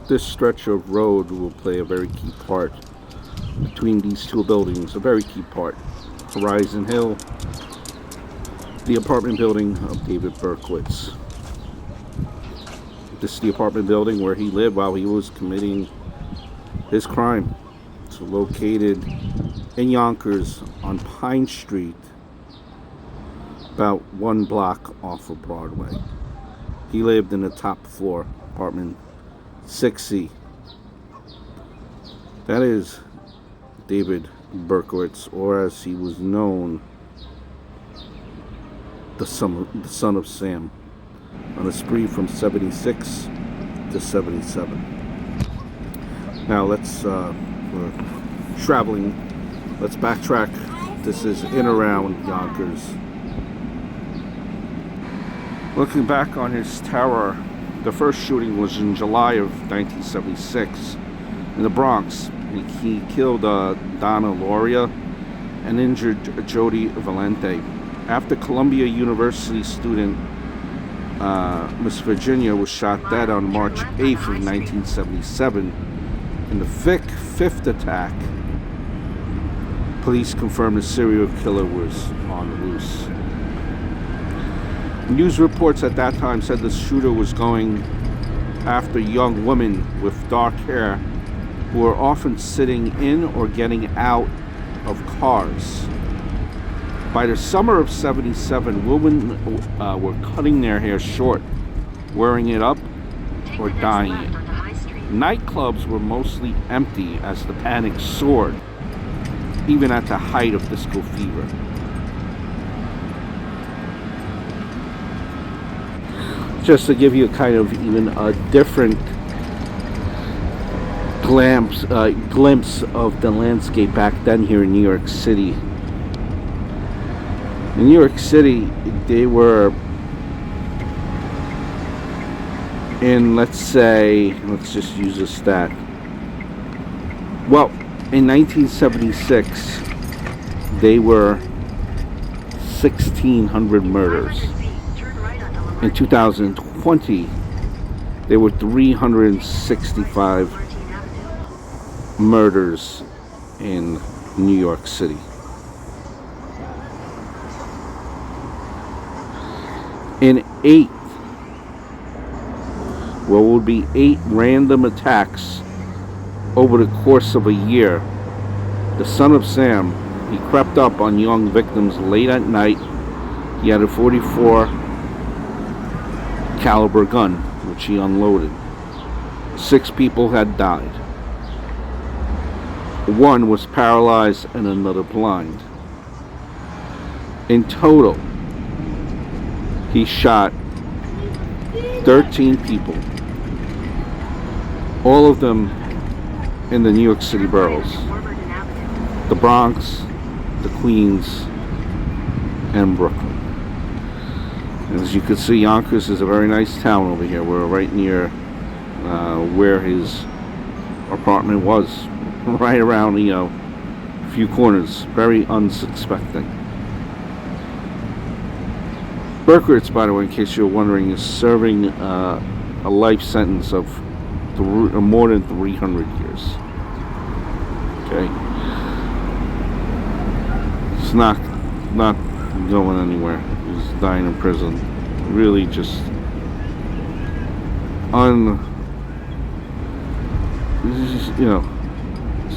This stretch of road will play a very key part between these two buildings, a very key part. Horizon Hill, the apartment building of David Berkowitz. This is the apartment building where he lived while he was committing his crime. It's located in Yonkers on Pine Street, about 1 block off of Broadway. He lived in the top floor, apartment 6C. That is David Berkowitz, or as he was known, the son of Sam, on a spree from 76 to 77. Now we're traveling. Let's backtrack. This is in around Yonkers. Looking back on his terror, the first shooting was in July of 1976 in the Bronx. He killed Donna Loria and injured Jody Valente. After Columbia University student Miss Virginia was shot dead on March 8th of 1977 in the fifth attack, police confirmed the serial killer was on the loose. News reports at that time said the shooter was going after young women with dark hair who were often sitting in or getting out of cars. By the summer of 77, women were cutting their hair short, wearing it up, or dyeing it. Nightclubs were mostly empty as the panic soared, even at the height of disco fever. Just to give you a kind of even a different glimpse of the landscape back then here in New York City. In New York City, they were in, let's just use a stat. Well, in 1976, they were 1,600 murders. In 2020, there were 365 murders in New York City. In what would be 8 random attacks over the course of a year, the son of Sam, he crept up on young victims late at night. He had a .44 caliber gun, which he unloaded. 6 people had died. 1 was paralyzed and another blind. In total, he shot 13 people, all of them in the New York City boroughs, the Bronx, the Queens, and Brooklyn. As you can see, Yonkers is a very nice town over here. We're right near where his apartment was, right around, a few corners, very unsuspecting. Berkowitz, by the way, in case you're wondering, is serving a life sentence of more than 300 years. Okay, it's not going anywhere. He's dying in prison. Really, just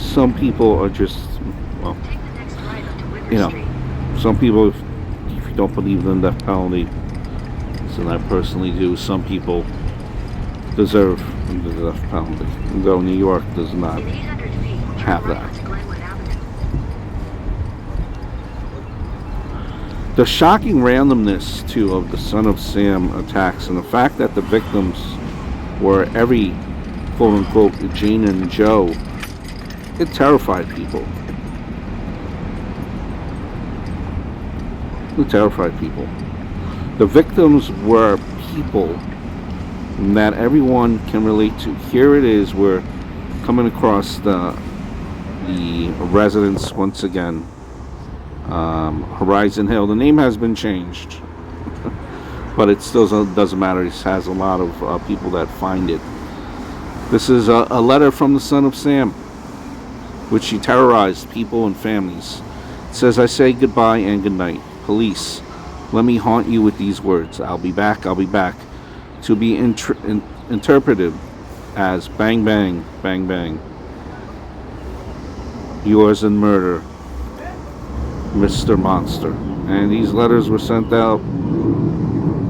some people are just, well, some people, if you don't believe in the death penalty, so I personally do, some people deserve the death penalty, though New York does not have that. The shocking randomness, too, of the Son of Sam attacks, and the fact that the victims were every quote-unquote Jane and Joe, it terrified people. It terrified people. The victims were people that everyone can relate to. Here it is, we're coming across the residence once again. Horizon Hill. The name has been changed, but it still doesn't matter. It has a lot of people that find it. This is a letter from the son of Sam, which he terrorized people and families. It says, I say goodbye and good night. Police, let me haunt you with these words. I'll be back, I'll be back. To be interpreted as bang, bang, bang, bang. Yours in murder, Mr. Monster. And these letters were sent out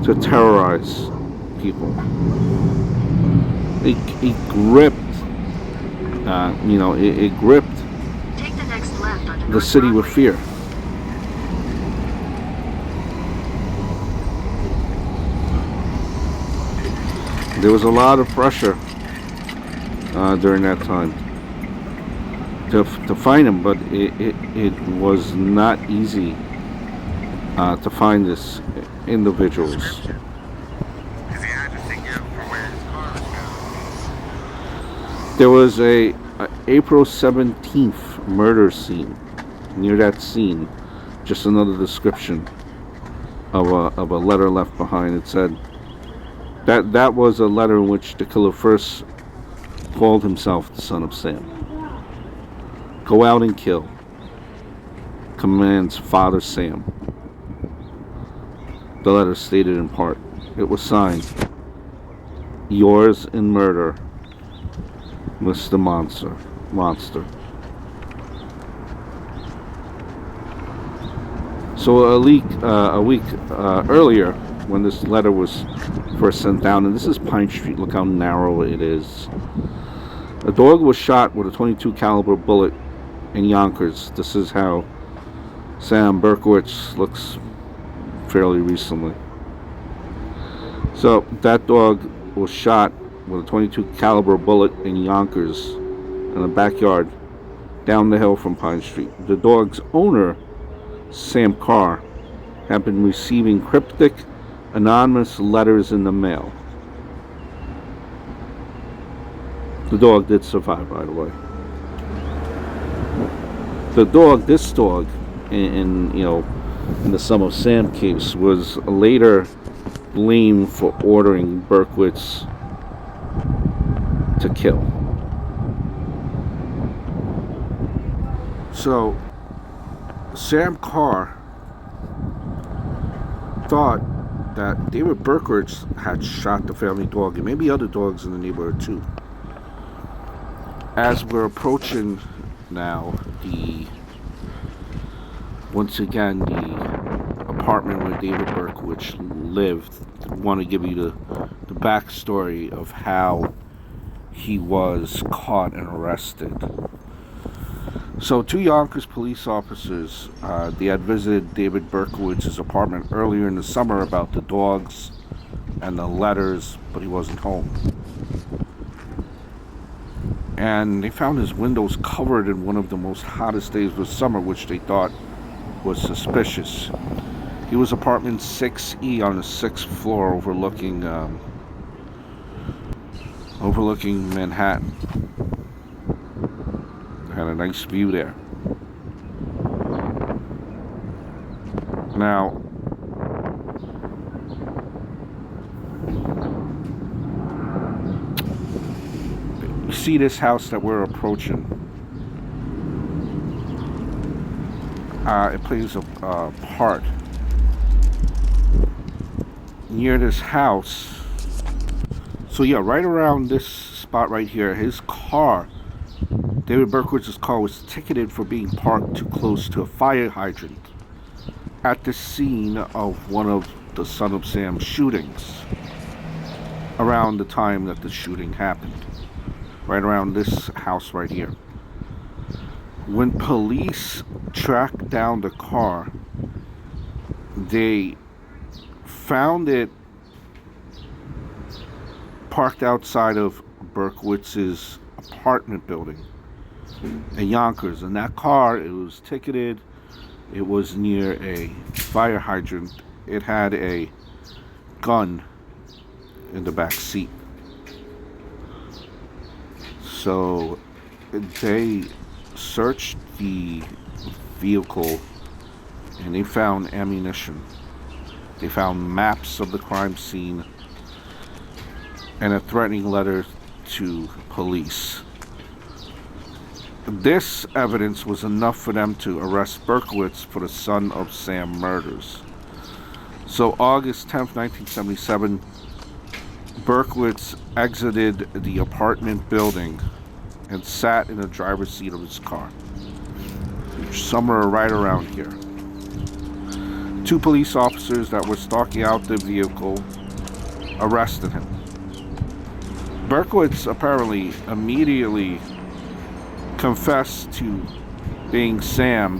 to terrorize people. It gripped, it gripped Take the next left onto the city with fear. There was a lot of pressure during that time to find him, but it was not easy to find this individuals. There was a April 17th murder scene. Near that scene, just another description of a letter left behind. It said that was a letter in which the killer first called himself the son of Sam. Go out and kill, commands Father Sam. The letter stated in part, it was signed, yours in murder, Mr. Monster. So a week earlier, when this letter was first sent down, and this is Pine Street, look how narrow it is. A dog was shot with a .22 caliber bullet in Yonkers. This is how Sam Berkowitz looks fairly recently. So that dog was shot with a .22 caliber bullet in Yonkers in a backyard down the hill from Pine Street. The dog's owner, Sam Carr, had been receiving cryptic, anonymous letters in the mail. The dog did survive, by the way. This dog, in the Son of Sam case, was later blamed for ordering Berkowitz to kill. So Sam Carr thought that David Berkowitz had shot the family dog, and maybe other dogs in the neighborhood too. As we're approaching now once again the apartment where David Berkowitz lived, I want to give you the backstory of how he was caught and arrested. So two Yonkers police officers, they had visited David Berkowitz's apartment earlier in the summer about the dogs and the letters, but he wasn't home. And they found his windows covered in one of the most hottest days of summer, which they thought was suspicious. He was apartment 6E on the 6th floor overlooking Manhattan. Had a nice view there. Now, you see this house that we're approaching. It plays a part near this house. So yeah, right around this spot right here, his car, David Berkowitz's car, was ticketed for being parked too close to a fire hydrant at the scene of one of the Son of Sam shootings, around the time that the shooting happened, right around this house right here. When police tracked down the car, they found it parked outside of Berkowitz's apartment building in Yonkers, and that car, it was ticketed. It was near a fire hydrant. It had a gun in the back seat. So they searched the vehicle and they found ammunition. They found maps of the crime scene and a threatening letter to police. This evidence was enough for them to arrest Berkowitz for the Son of Sam murders. So August 10th, 1977, Berkowitz exited the apartment building and sat in the driver's seat of his car, somewhere right around here. Two police officers that were stalking out the vehicle arrested him. Berkowitz apparently immediately confessed to being Sam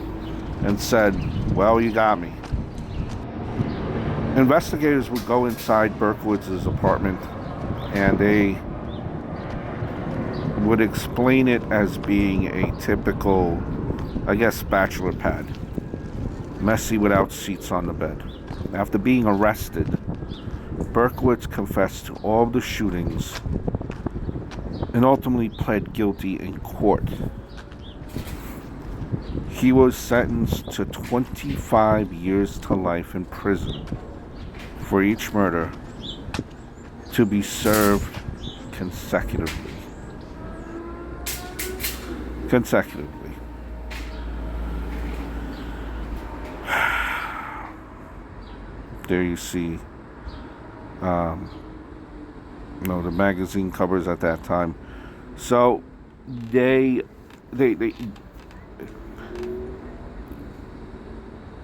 and said, "Well, you got me." Investigators would go inside Berkowitz's apartment and they would explain it as being a typical, I guess, bachelor pad. Messy without seats on the bed. After being arrested, Berkowitz confessed to all the shootings and ultimately pled guilty in court. He was sentenced to 25 years to life in prison for each murder, to be served consecutively. There you see the magazine covers at that time. So they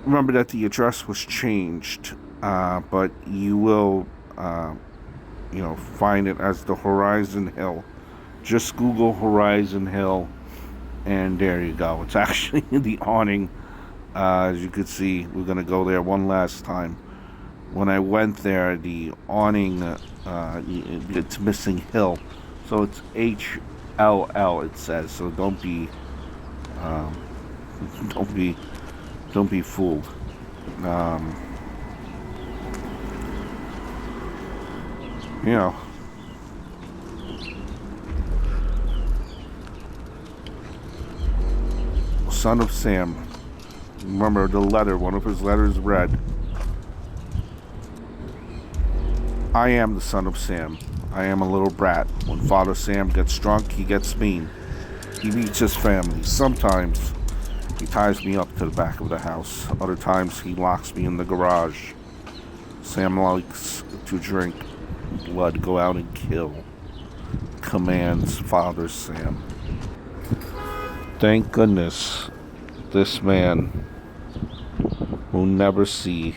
remember that the address was changed, but you will find it as the Horizon Hill. Just Google Horizon Hill and there you go. It's actually the awning. As you could see, we're going to go there one last time. When I went there, the awning, it's missing hill, so it's HLL. It says so. Don't be fooled. Son of Sam. Remember the letter. One of his letters read, "I am the son of Sam. I am a little brat. When Father Sam gets drunk, he gets mean. He beats his family. Sometimes he ties me up to the back of the house. Other times he locks me in the garage. Sam likes to drink blood, go out and kill," commands Father Sam. Thank goodness this man will never see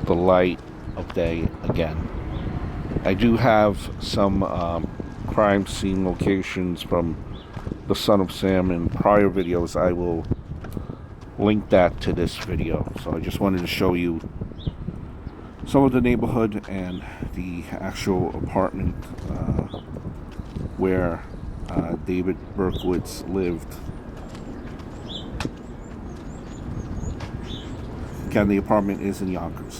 the light of day again. I do have some crime scene locations from the Son of Sam in prior videos. I will link that to this video. So I just wanted to show you some of the neighborhood and the actual apartment where David Berkowitz lived. Again, the apartment is in Yonkers.